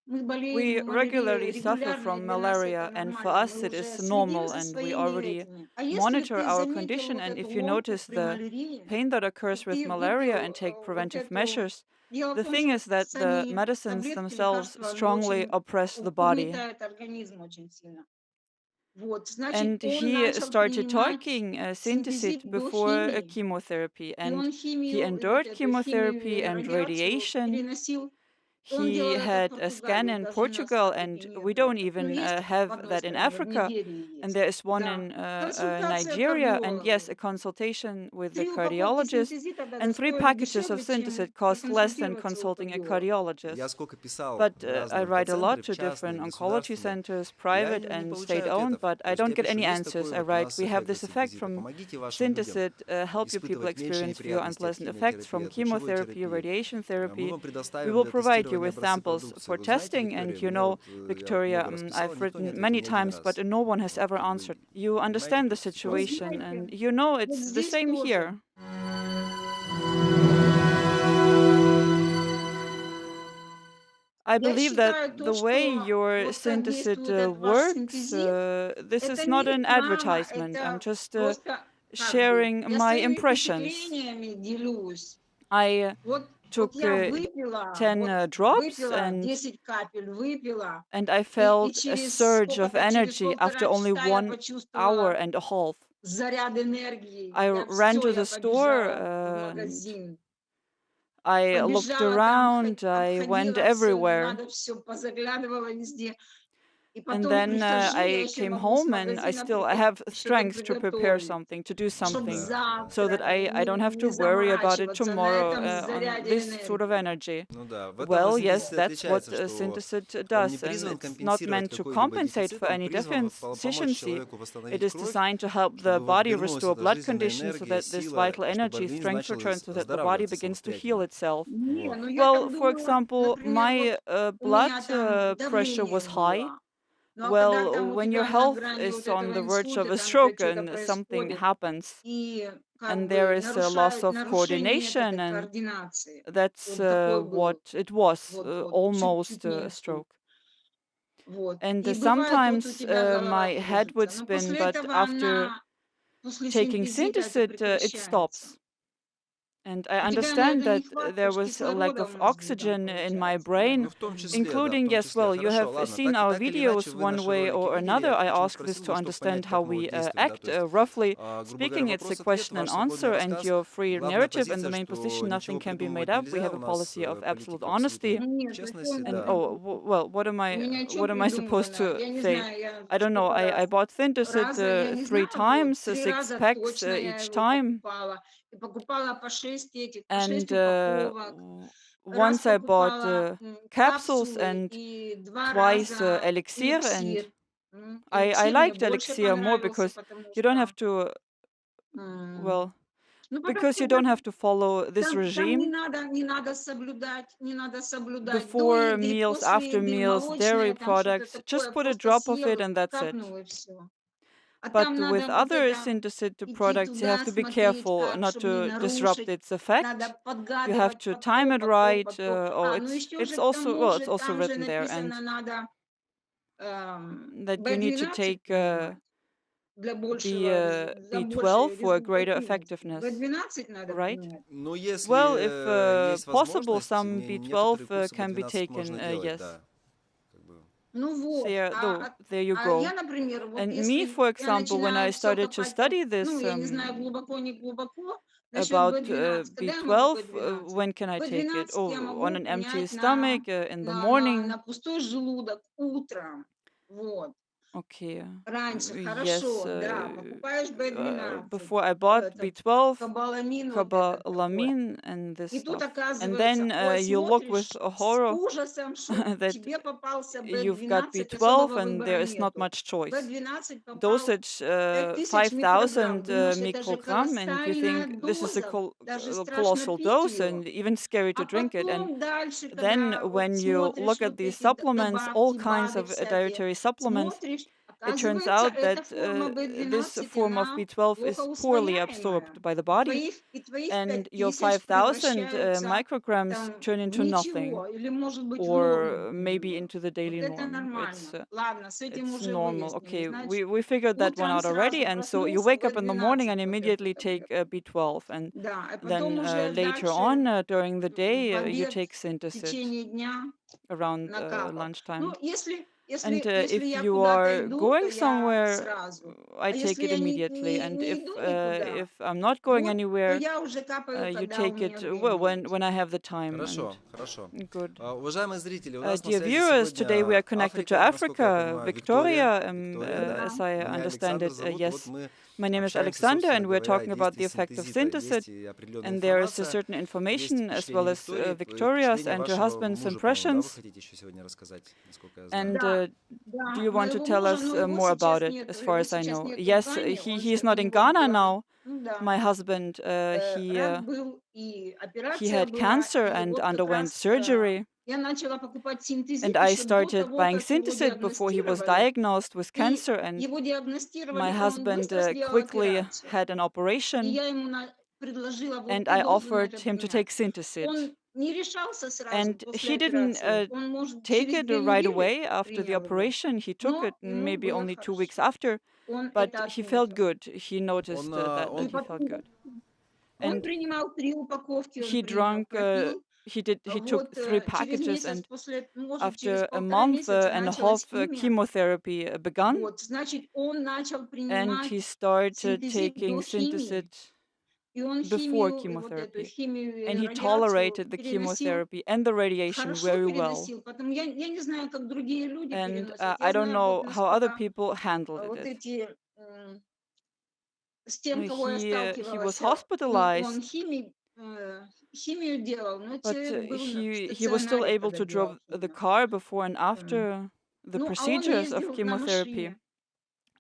We regularly suffer from malaria, and for us it is normal, and we already monitor our condition. And if you notice the pain that occurs with malaria and take preventive measures, the thing is that the medicines themselves strongly oppress the body. And he started taking Synthesit before a chemotherapy, and he endured chemotherapy and radiation. He had a scan in Portugal, and we don't even have that in Africa. And there is one in Nigeria, and yes, a consultation with the cardiologist. And 3 packages of Synthesit cost less than consulting a cardiologist. But I write a lot to different oncology centers, private and state owned, but I don't get any answers. I write, we have this effect from Synthesit, help you people experience fewer unpleasant effects from chemotherapy, radiation therapy. We will provide you with samples for testing. And you know, Victoria, I've written many times, but no one has ever answered. You understand the situation, and you know it's the same here. I believe that the way your Synthesit works, this is not an advertisement. I'm just sharing my impressions. I took 10 drops, and I felt a surge of energy after only 1 hour and a half. I ran to the store, and I looked around, I went everywhere. And then I came home, and I have strength to prepare something, to do something, so that I don't have to worry about it tomorrow on this sort of energy. Well, yes, that's what Synthesit does, and it's not meant to compensate for any deficiency. It is designed to help the body restore blood conditions so that this vital energy, strength returns, so that the body begins to heal itself. Well, for example, my blood pressure was high. Well, when your health is on the verge of a stroke and something happens, and there is a loss of coordination, and that's what it was, almost a stroke. And sometimes my head would spin, but after taking Synthesit, it stops. And I understand that there was a lack of oxygen in my brain, including, yes, well, you have seen our videos one way or another. I ask this to understand how we act. Roughly speaking, it's a question and answer, and your free narrative and the main position, nothing can be made up. We have a policy of absolute honesty. And well, what am I supposed to say? I don't know. I bought Synthesit 3 times, 6 packs each time. And once I bought capsules, and twice elixir, and I liked elixir more because you don't have to, well, because you don't have to follow this regime. Before meals, after meals, dairy products, just put a drop of it and that's it. But with other Synthesit products, you have to be careful not to disrupt its effect. You have to time it right. It's also written there, and that you need to take B12 for a greater effectiveness, right? Well, if possible, some B12 can be taken. Yes. There you go. And me, for example, when I started to study this about B12, when can I take it? Oh, on an empty stomach in the morning. Okay. Yes. Before I bought B12, cobalamin, and this stuff. And then you look with a horror that you've got B12 and there is not much choice. Dosage 5,000 microgram, and you think this is a colossal dose and even scary to drink it. And then when you look at these supplements, all kinds of dietary supplements, it turns out that this form of B12 is poorly absorbed by the body, and your 5,000 micrograms turn into nothing, or maybe into the daily norm. It's normal. Okay, we figured that one out already, and so you wake up in the morning and immediately take B12, and then later on during the day you take Synthesit around lunchtime. And if you are going somewhere, I take it immediately. And if I'm not going anywhere, you take it well when I have the time. Хорошо, And хорошо. good. Уважаемые зрители, у нас на Dear связи viewers, today we сегодня are connected to Африка, насколько я Africa, понимаю, Виктория. Victoria, Виктория, да. as I Меня understand Александр it. зовут. Вот Yes, мы my name is общаемся, Alexander, собственно and we're говоря, о talking about действии the effect of синтезита. Synthesit. Есть и определенная And there is a информация, certain есть information, as well впечатление as Виктории, Victoria's впечатление and her вашего husband's мужа, по-моему, да, вы impressions. хотите еще сегодня рассказать, насколько я знаю. And do you want to tell us more about it, as far as I know? Yes, he's not in Ghana now. My husband, he had cancer and underwent surgery. And I started buying Synthesit before he was diagnosed with cancer, and my husband quickly had an operation, and I offered him to take Synthesit. And he didn't take it right away after the operation. He took it maybe only 2 weeks after, but he felt good. He noticed that he felt good. And he drank, he took 3 packages, and after a month and a half, chemotherapy began, and he started taking Synthesit before chemotherapy, and he tolerated the chemotherapy and the radiation very well. And I don't know how other people handled it. He was hospitalized, but he was still able to drive the car before and after the procedures of chemotherapy.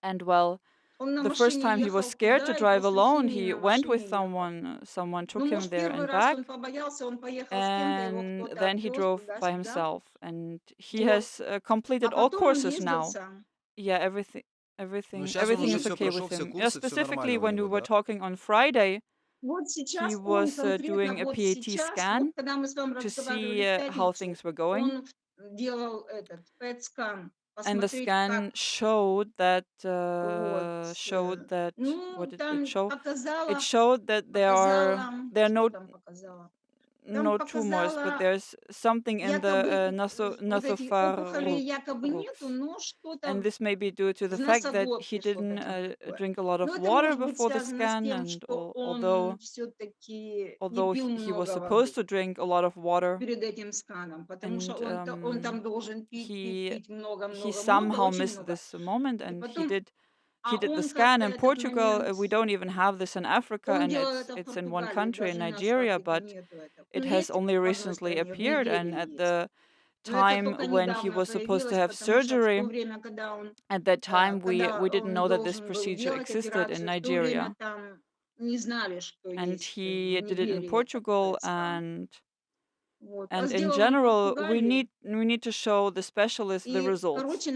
And well, the first time he was scared to drive alone, he went with someone. Someone took him there and back, and then he drove by himself. And he has completed all courses now. Yeah, Ну, сейчас он everything уже is все okay прошел, with все him. курсы, все Specifically, нормально у when we него, were да? talking on Friday, he was doing a PAT scan to see how things were going. And the scan showed that what did it show? It showed that there are no tumors, but there's something in the nasopharynx. And this may be due to the fact that he didn't drink a lot of water before the scan, and although he was supposed to drink a lot of water, and he somehow missed this moment, and he did the scan in Portugal. We don't even have this in Africa, and it's in one country, in Nigeria, but it has only recently appeared. And at the time when he was supposed to have surgery, at that time we didn't know that this procedure existed in Nigeria, and he did it in Portugal. And in general, we need to show the specialist the results.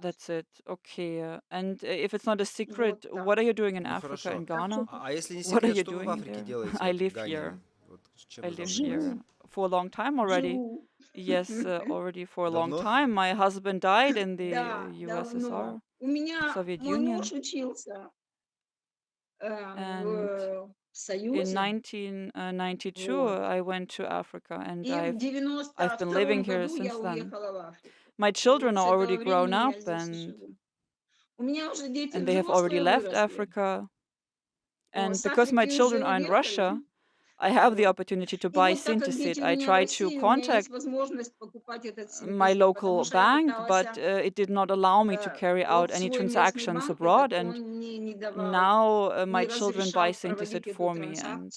That's it. Okay. And if it's not a secret, what are you doing in Ну, Africa, in хорошо. Ghana? А если не What are секрет, you что вы в doing Африке there? делаете, I вот в live Гане? here. Вот чем I вы live занимаетесь? here for a long time already. Yes, already for a long Давно? time. My husband died in the USSR, Soviet Union, and in 1992 I went to Africa, and I've been living here since then. My children are already grown up, and they have already left Africa. And because my children are in Russia, I have the opportunity to buy Synthesit. I tried to contact my local bank, but it did not allow me to carry out any transactions abroad. And now my children buy Synthesit for me. And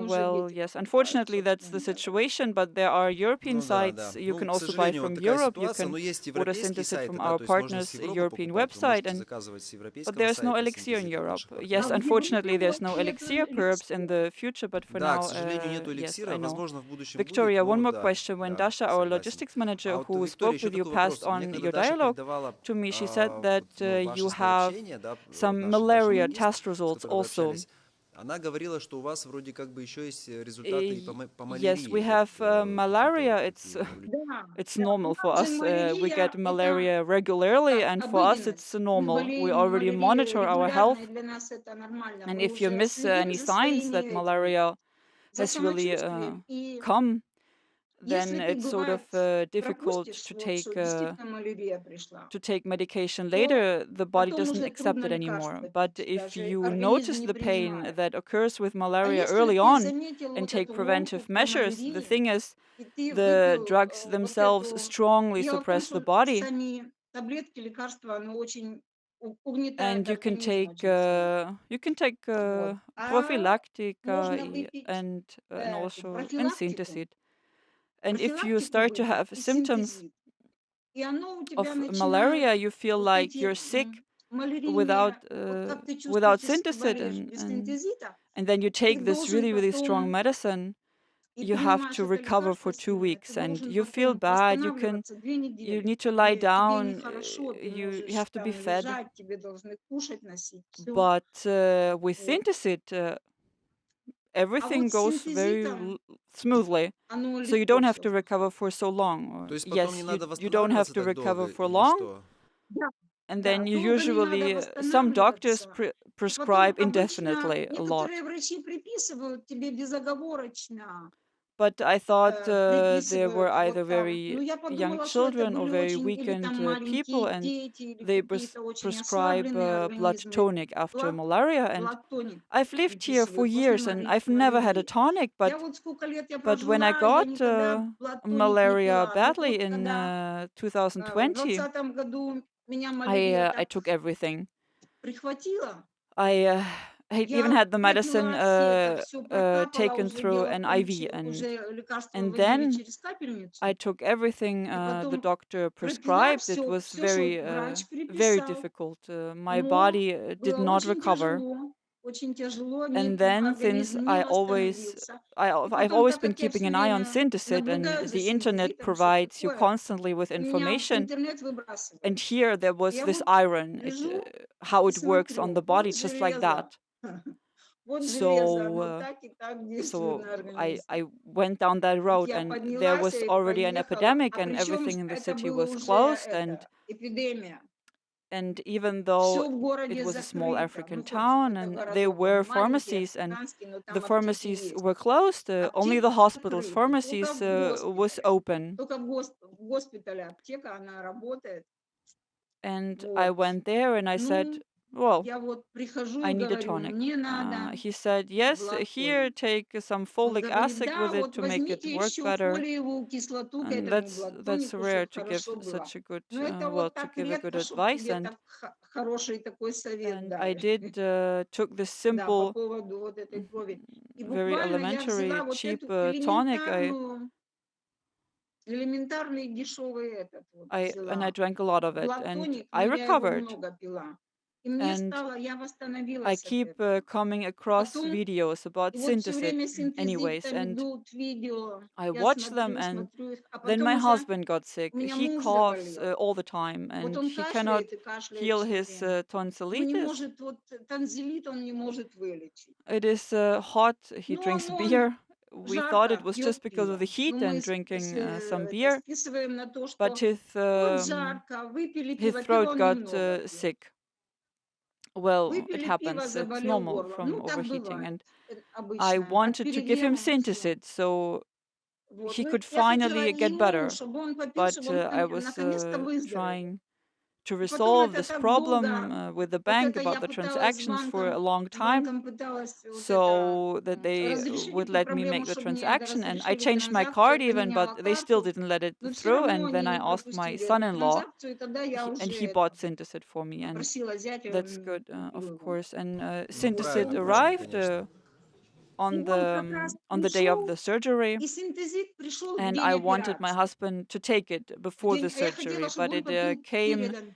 well, yes, unfortunately, that's the situation. But there are European Ну да, sites. да. You Ну, can к also buy сожалению, вот from такая Europe. You ситуация. can Но есть order европейские Synthesit from сайты, да, our то есть можно с partners, Европы European покупать. Вы website. можете And заказывать с but европейского there's no сайта elixir in синтезит от Europe. наших Yes, партнеров. unfortunately, there's no elixir. Perhaps in the future, but for Да, к now, сожалению, нету yes, I эликсира. know. Возможно, в будущем будет, Victoria, one но more да, question. When да, Dasha, our согласен. logistics А manager вот, who Виктория, spoke еще with you, такой passed вопрос. Мне on когда your Даша dialogue передавала to me, she said that вот, ну, you ваши с ней have общения, да, some наш malaria логист, test с results которой вы also. общались, она говорила, что у вас вроде как бы еще есть результаты и по Yes, we малярии, вот have какие-то malaria. вот It's такие наблюдения. Да, it's да, у normal for нас же us. We get малярия — это malaria regularly, так, and for us, it's обыденность. Мы normal. We болеем already малярией monitor our регулярно, и health, для нас это нормально. and Мы if you уже miss следим any за signs своими that этими, malaria за has really самочувствием. И come, если then ты, it's sort of бывает, difficult пропустишь, вот, что действительно малярия пришла, to take medication то later. The body потом doesn't уже accept трудно it anymore. лекарства But пить, if даже you организм notice не the pain принимает. that occurs with А malaria если early ты on заметил and вот take эту ломку preventive по measures, the малярии, thing is, и ты the выпил drugs вот themselves эту... strongly Дело в том, suppress the что body, сами таблетки, лекарства, оно очень угнетает and организм очень сильно. you can take Вот. А prophylactica можно выпить and эту also профилактику. Synthesit. And if you Профилактику start to выпить have и symptoms синтезит. И оно у тебя of начинает malaria, you feel вот like эти you're sick малярийные... Вот как ты чувствуешь, without если ты Synthesit, болеешь без and синтезита, and then you ты take this должен really, really strong потом medicine, и you have принимаешь to это recover for лекарство 2 сильное, ты weeks, and должен you feel потом bad. восстанавливаться 2 You недели. need to lie Тебе down. нехорошо, ты You можешь have to be там fed. лежать, тебе должны кушать носить, все. But with Вот. Synthesit, А everything вот с goes very синтезитом smoothly. оно So you легко don't have все to recover становится. for so long. То Or, есть потом не yes, надо you don't have восстанавливаться to так recover долго for или long. что? Да, And да, then you долго не надо usually, some doctors восстанавливаться. И потом prescribe обычно indefinitely a lot. некоторые врачи приписывают тебе безоговорочно, But I thought there were приписывают either вот так. very Ну, я young подумала, что это children or были very очень или weakened там people, маленькие and дети, или they какие-то очень prescribe ослабленные blood организмы. tonic after malaria. And Блад тоник I've lived here for выписывают после years, and I've never had a малярии. tonic. Я вот сколько лет я But when I прожила, я got никогда блад тоник не malaria пила. Но badly вот in когда в 2020, 2020 году меня малярия I так took everything. прихватила, I even я had the medicine пропила все это, все прокапала. taken Уже through дело в an том, IV, уже лекарства and вводили then через капельницу. I took everything И the потом doctor пропила prescribed. It was все, что very врач very приписал. difficult. My Но body did было not recover. очень тяжело, And нет, then since организм не восстановился. И I've потом, always так been как я keeping все an eye on время Synthesit, and наблюдаю за the internet синтезитом, что provides you такое, constantly with меня в information. интернет выбрасывает. And here there was Я this вот iron, лежу how и it works on the смотрю, body, just like that. вот железо, So оно так и так действует so на I организм. went down that Вот road, я and there поднялась was и already an поехала. epidemic, А and причем everything in the это city было was уже closed. And эпидемия. even though Все в it городе was a small закрыто. African Ну, хоть town, это and there городок, он were маленький, pharmacies, and африканский, но the там аптеки pharmacies есть. were closed. Only the Аптеки hospital's закрыты. Только pharmacies в was госпитале. open. Только в госпитале аптека, она работает. And I Вот. went there and I said, Ну, well, я вот прихожу I и need a говорю, tonic. мне надо He said, yes, блад here, тоник. take some Он folic говорит, acid да, with it вот to make it возьмите work еще better. фолиевую кислоту к And этому that's блаттонику, rare чтобы to give хорошо было. such a good, Но это well, вот to так give a good редко, чтобы advice. тебе так хороший такой совет And I дали. did took this Да, по simple, поводу вот этой крови. И very буквально я elementary, взяла вот cheap эту tonic. элементарный дешевый этот вот And I взяла. drank a lot of it, and Блаттоник, I но я его recovered. много пила. И мне And стало, я I восстановилась от keep этого. coming across Потом, videos about и вот все Synthesit, время синтезит anyways, там and идут видео, I я watch them. And смотрю их, а then потом my уже husband got sick. у меня He муж coughs заболел. all the time, Вот and он he cannot кашляет и кашляет heal все his время. Он не tonsillitis. может, вот танзелит он не может вылечить. It is hot. He Ну, drinks он beer. We thought it жарко, was just пьет because of the пиво. heat Ну, мы and drinking some это beer, списываем на то, but что вот жарко, выпили his пиво, пиво throat он got немного пил. sick. Well, it Выпили пиво, happens. It's заболел normal горло. from Ну, так overheating. бывает And I обычно. От wanted to give him перегрева и все. Synthesit so Вот. he Ну, could я хотела finally get ему, better. чтобы он попил, But чтобы он I was наконец-то выздоровел. trying to И потом resolve это this так долго, problem with the вот bank это about я the пыталась transactions for a long с time, банком пыталась вот это so that they разрешить would эту let me проблему, make the чтобы мне transaction. And I разрешили changed my транзакцию, card я even, but поменяла they still карту, didn't let it но все through. равно And then они I не asked my пропустили эту son-in-law, транзакцию, и тогда я and уже he это bought Synthesit for me. And попросила зятя, и that's он good, купил of его. course. And Ну, Вот, и Synthesit он правильно, правильно, пошел. arrived конечно. on the day of Пришел, the surgery, и синтезит пришел в and день I wanted my операции. husband to take it before the Я хотела, surgery, чтобы but он it попил came перед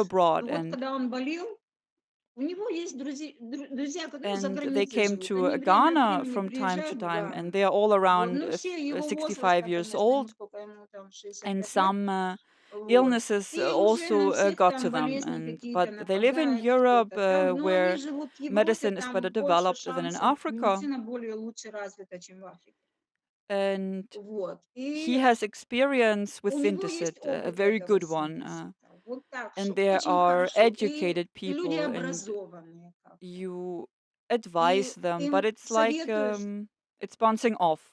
abroad, Вот когда он болел, у него есть друзья, которые за and they границей came живут. to Они время от Ghana времени from time to приезжают в time, and Гану. they are all Вот, around ну, все его 65 возраста, years конечно, ему old, сколько ему там, шестьдесят and пять лет. some Вот. illnesses И уже also на всех got to там them. болезни And какие-то but they live in нападают, Europe, что-то там. Но они where живут в Европе, medicine is better там больше developed than in шансов, Africa. медицина более лучше развита, чем в Африке. And Вот. he И has experience with у него есть Synthesit, a опыт very этого good one. синтезита. Вот так, And что there очень are хорошо. educated И люди people, and образованные как бы. you И advise them, but им it's like советуешь. it's bouncing off.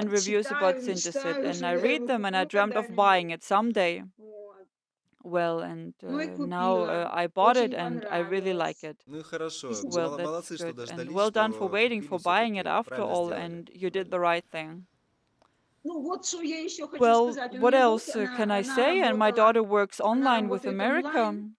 and reviews about читаю, Synthesit, мечтаю, and что I я read его them, and I куплю dreamt of buying когда-нибудь. it someday. Вот. Well, and Ну и now купила. I bought it, Очень and I really like понравилось. it. Ну и И хорошо. Well, сейчас that's Молодцы, что good, and дождались, well done for что waiting купили for buying it все-таки. after Правильно all, сделали. and you did Правильно. the right thing. Ну вот что я еще хочу Well, сказать. У what меня дочь, else can I она say? And my daughter работала, works она online with работает America. онлайн.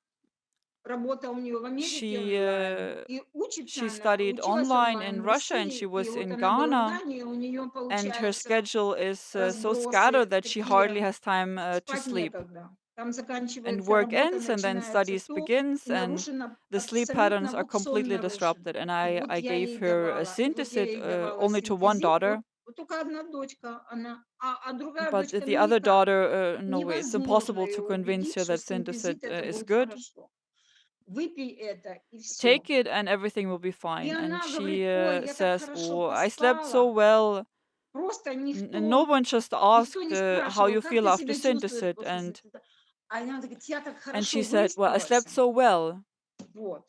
работа у нее в Америке She онлайн, uh, и учится she она, studied училась online in онлайн в Russia and she России, и was вот in она была в Ghana, Дании, у нее and her получается schedule is so scattered разбросы that she hardly такие, has time to спать sleep. некогда. Там And заканчивается work работа, ends and then начинается studies то, begins и and нарушено the sleep patterns абсолютно, are вот сон completely нарушен. disrupted. And И вот I я gave ей her a давала, и вот я synthesit ей давала only to one синтезит, daughter, вот только одна дочка, она, а другая but дочка, the ну other никак, daughter, no way, it's невозможно impossible to ее convince убедить, her что that synthesit синтезит это is будет good. хорошо. Выпей это, и все. Take it and everything will be И fine. And она she говорит, ой, я так says, хорошо oh, I slept so поспала, well. просто No one just никто asked не how спрашивал, you как feel ты after себя чувствуешь synthesit. после синтеза. А она говорит, я так And хорошо she said, well, I выспалась. slept so well. Вот.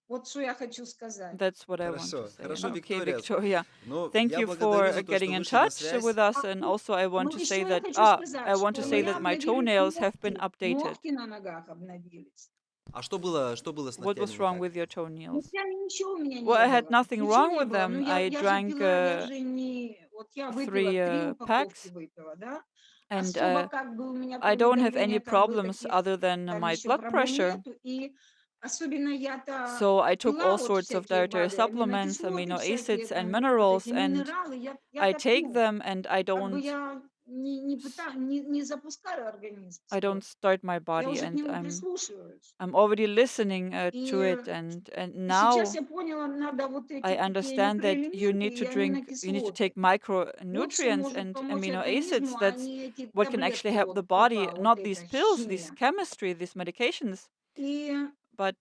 Вот что я хочу сказать. That's what I want to Хорошо, say. хорошо, And okay, Виктория. Victoria, Ну, thank я you благодарю for за то, что getting in вышли на touch связь. with us. And also, I want Ну, to say еще я that хочу сказать, I want to что у say меня that my обновились toenails have been ногти. updated. Ногти на ногах обновились. А что было с What ногтями was не wrong так? with your toenails? Ногтями ничего у меня Well, не I had было. nothing Ничего wrong не with было. Ну, them. I я же drank пила, я же не... Вот я выпила 3 3 упаковки packs, выпила, да? and Особо как бы у меня, I кроме don't have any давления, как бы problems таких other than там my еще blood проблем pressure. нету. И особенно я-то So I took пила all вот sorts of всякие dietary БАДы, supplements, аминокислоты amino всякие, acids, and там вот эти minerals, and минералы, I я-то take пью. them, and Как бы я не запускаю организм I свой. don't start my Я body, уже к and нему прислушиваюсь. I'm already listening to И it, and сейчас now я поняла, надо вот I эти такие understand that you микроэлементы need to и drink, you need to take аминокислоты. Вот что micronutrients может and помочь amino acids. организму, а That's не эти what can actually таблетки, help the вот body, тупа, вот not these эта pills, these химия. chemistry, these medications. И, But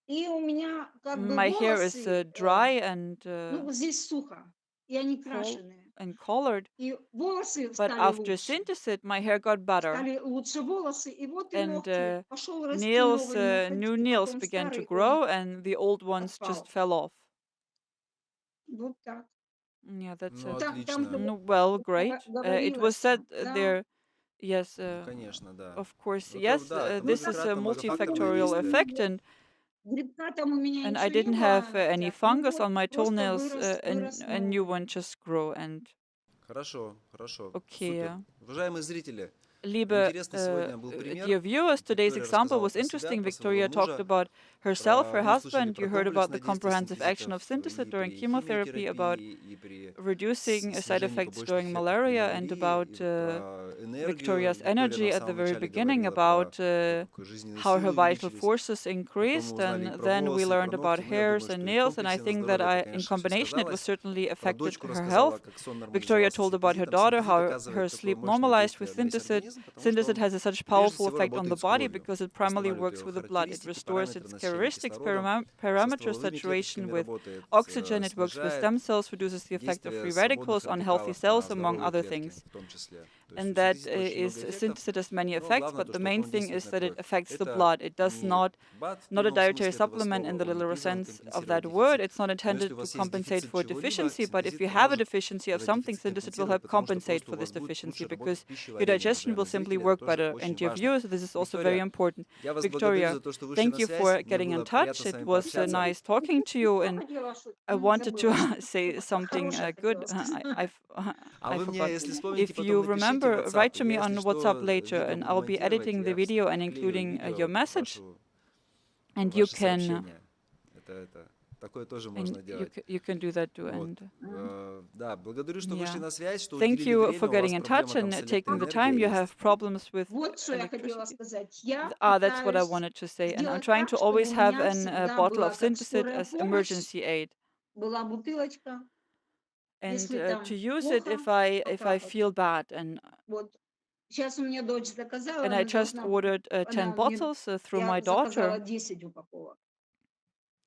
и у меня как бы my hair is волосы, dry and ну, вот здесь сухо, и они крашеные. colored. И волосы But стали after лучше. synthesis, my hair got better, Стали лучше волосы, и вот и and ногти. Пошел расти nails, новый ноготь, new и nails потом began to старый он grow, and the old ones just отпал. fell off. Вот так. Yeah, that's Ну, it. Там отлично. No, well, great. It was говорилось, said да, there, yes, Ну, конечно, да. of course, Ну, это, yes, да, это ну this is так a многократно-многофакторное multifactorial действие. effect, вот. Грибка там у меня and I ничего не didn't было have на any ногтях. Ну fungus вот, on my просто toenails, вырос a new новый. one just grew, and Хорошо, хорошо, okay. супер. Уважаемые зрители, Liebe интересный сегодня был пример. dear viewers, today's Виктория example рассказала was про себя, interesting. про своего Victoria talked мужа, about herself, her мы услышали husband. про You heard about the комплексное действие comprehensive action синтезитов of synthesis и during при chemotherapy, about химиотерапии, и при reducing side снижении effects побочных during эффектов при malaria, and малярии, about и про энергию. Victoria's Виктория нам energy в at the самом very начале beginning, говорила про about то, как жизненные how her силы vital увеличились. forces Потом мы increased, узнали и and про then we волосы, и про learned about ногти. Но я думаю, hairs and что и nails, and I комплексного think that здоровья это, in конечно, все combination it was сказалось. certainly Про affected дочку her рассказала, health. как сон Victoria нормализовался told about her синтезитом. daughter Синтезит how her оказывает такое sleep мощное normalized with действие на весь synthesis. организм, потому что Synthesit он has a such прежде powerful всего effect on the работает с body кровью, because it primarily восстанавливает works ее with the blood. It характеристики, restores параметры its насыщения characteristics, кислородом, со parameters, стволовыми saturation клеточками with работает, oxygen. It works with снижает stem cells, reduces the effect of действие free свободных radicals on healthy радикалов на cells, among здоровые other клетки things. в том числе. То есть у And that синтезита очень is много эффектов, synthesis has many но effects, главное but то, the что main он thing действует is на that it кровь. affects the Это blood. It does не not БАД в not a прямом dietary смысле этого supplement in слова, the он не literal призван sense of компенсировать that word. дефицит. It's not Но если intended у to вас есть compensate дефицит for чего-либо, deficiency, but if синтезит you have a поможет deficiency of этот something, дефицит synthesis will компенсировать, help потому что compensate просто for у this вас будет deficiency лучше работать because your пищеварение, digestion will уважаемые simply зрители. Это work тоже better. очень And your важно. viewers, this is also very Виктория, important. я вас благодарю Victoria, за то, что вышли thank на you связь. for Мне getting in было приятно touch. с It вами was пообщаться. nice talking to you, Что and хотела шутить? I wanted to Забыла, что say something хорошее good. хотела сказать. А I вы мне, forgot. если вспомните, If потом you напишите в remember, WhatsApp. write to Я, me если on WhatsApp что, later, видео and буду I'll be монтировать. editing the Я video and вклею including your видео message. в And you ваши can сообщения. Это такое тоже можно делать. you can do that too. Вот. And Да, благодарю, что вышли yeah, на связь, что thank уделили you for время. У вас getting in touch проблема там and с taking the электроэнергией time. You есть. have problems with Вот что я хотела electricity. сказать. Я That's what I пытаюсь wanted to say. And I'm сделать trying так, to чтобы always у have меня an всегда bottle of была как Synthesit скорая as помощь, emergency aid, была бутылочка, and если to там use it плохо, if I покапать. feel bad. Вот. Сейчас у меня дочь заказала, And I она just должна, ordered 10 она мне, bottles through my я заказала daughter. 10 упаковок.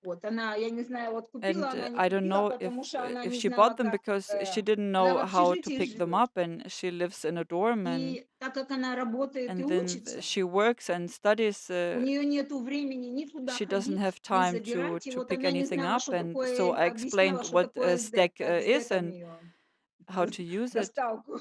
Вот она, я не знаю, вот And купила, она не I don't купила, know потому что она if не she знала, bought them как, because she didn't она в know how to общежитии pick them живет. up, and she lives in a dorm, И так как она работает и and then учится, she works and studies. у нее нету времени ни туда She doesn't ходить, have ни time забирать. И to вот pick она не anything знала, up, что and такое, so I объясняла, explained что what такое SDEC как с is деком and ее how to use it. доставку.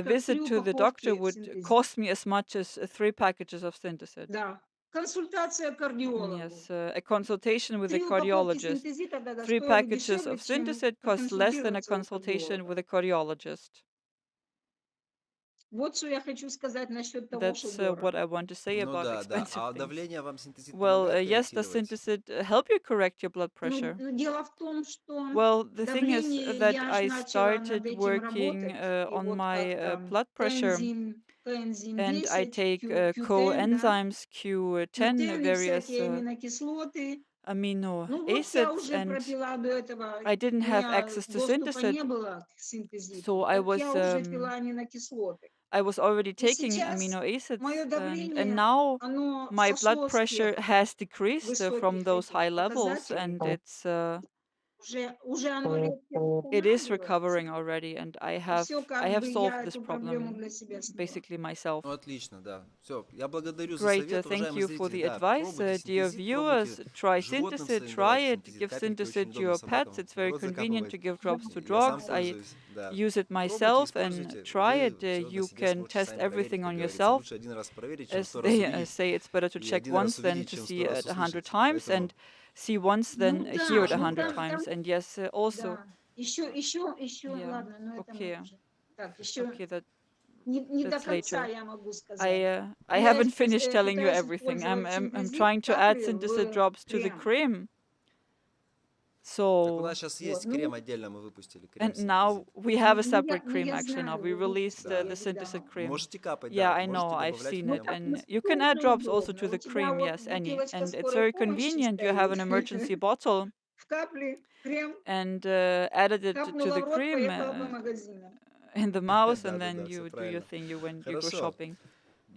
a visit как to the doctor would cost me as much as 3 packages of Synthesit. Да. Консультация к кардиологу. Yes, a consultation with a 3 упаковки cardiologist. синтезита тогда 3 стоили packages дешевле, of чем Synthesit cost less than a проконсультироваться у consultation кардиолога. with a cardiologist. Вот что я хочу сказать насчет того, что That's what дорого. I want to say Ну about да, да. expensive А things. давление вам синтезит Well, помогает yes, does корректировать? Synthesit help you correct your blood Ну, pressure? дело в том, что Well, the thing is давление, that я ж I начала над started этим working работать, и on вот my как там blood pressure, коэнзим and I 10, take Q10, да, coenzymes Q10, Q10 и various всякие аминокислоты. amino Ну вот я acids, уже and пропила до этого, I didn't у have меня access to доступа не Synthesit, было к so синтезиту, так я уже пила аминокислоты. I was already И taking сейчас amino мое acids, and давление, now оно my blood pressure сошло с тех has decreased from высоких those high этих levels, показателей. and Уже оно легче it is восстанавливается. recovering already, and И все I как have бы solved я this эту проблему problem для себя сняла. basically myself. Ну, отлично, да. Все, я благодарю за Great, совет. thank Уважаемые you for зрители, the да, advice. пробуйте Dear синтезит, пробуйте viewers, try животным Synthesit, своим try давать it, синтезит. give Капельки очень Synthesit удобно your собакам pets. It's в very рот convenient закапывать. to give Да, drops to Я сам dogs. да. I пользуюсь, да. use it Пробуйте, myself and используйте, try вы it. все на You себе can сможете test сами проверить, everything как on говорится. yourself. Лучше один раз проверить, чем As 100 раз they увидеть. say, it's better to И check один раз once than увидеть, to чем 100 see раз it 100 услышать. times, Поэтому and see once Ну than hear it да, a ну 100 да. там, times. And yes, also, да. Еще, yeah, ладно, но это мы okay, уже. Так, еще okay, не до that's конца later. я могу сказать. I Я haven't finished telling you пытаюсь everything. использовать I'm синтезит trying to add капли Synthesit в drops to the крем. cream. Так у нас So, сейчас Вот, есть крем отдельно, мы выпустили крем and now синтезит. we have a separate ну cream я actually now. знаю, We вы released выпустили, Да. the я Synthesit видала. cream. Можете капать, Yeah, да. I know, Можете I've добавлять в seen Ну it. крем. так And you can add доступно и drops also to удобно. У the тебя cream, вот yes, any. бутылочка And it's скорой very помощи convenient. You have стоит. an emergency bottle В капли, крем, and added it to капнула the в рот, cream поехала по магазинам. in the mouth, and then Да-да-да, все you do your правильно. thing when you go Хорошо. shopping.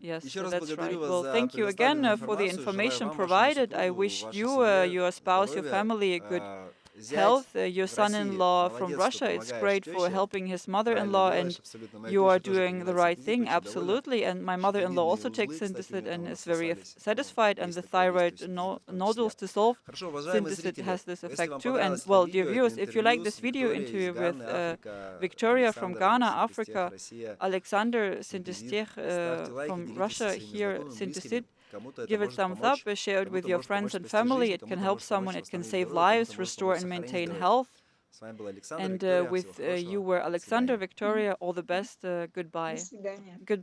Yes, Еще раз that's благодарю right. вас Well, за thank you again предоставленную for the информацию. Желаю information вам, вашему provided. I супругу, wished вашей you, семье your spouse, your здоровья. family a good Зять health. Your в России son-in-law from молодец, что Russia is помогаешь great for теще. helping his Правильно mother-in-law, делаешь, and абсолютно. Моя you are теща тоже doing the принимает right синтезит, thing, очень довольна. absolutely. And my mother-in-law Щитовидные also узлы, takes кстати, Synthesit у and is нас very остались. Ну, satisfied. And есть the такое действие thyroid синтезита в том числе. nodules dissolved. Хорошо, уважаемые Synthesit зрители, has this если effect вам too. And понравилось это well, dear видео, это viewers, if you like интервью this с video Викторией из interview with Ганны, Африка, Victoria from Александр, Ghana, Синтезтех, Africa, Россия, Alexander Синтезит. Synthesit Ставьте лайки, from делитесь со Russia своими here, знакомыми, близкими. Synthesit. Кому-то это Give it может thumbs up, помочь, share it with кому-то your может friends помочь and спасти family. жизнь, It can кому-то help может помочь someone, it can восстановить save здоровье, lives, кому-то может restore помочь and сохранить maintain здоровье. health. С вами был Александр, And Виктория. Всего with хорошего. you were До Alexander, свидания. Victoria, all the best. До Goodbye. свидания. Good.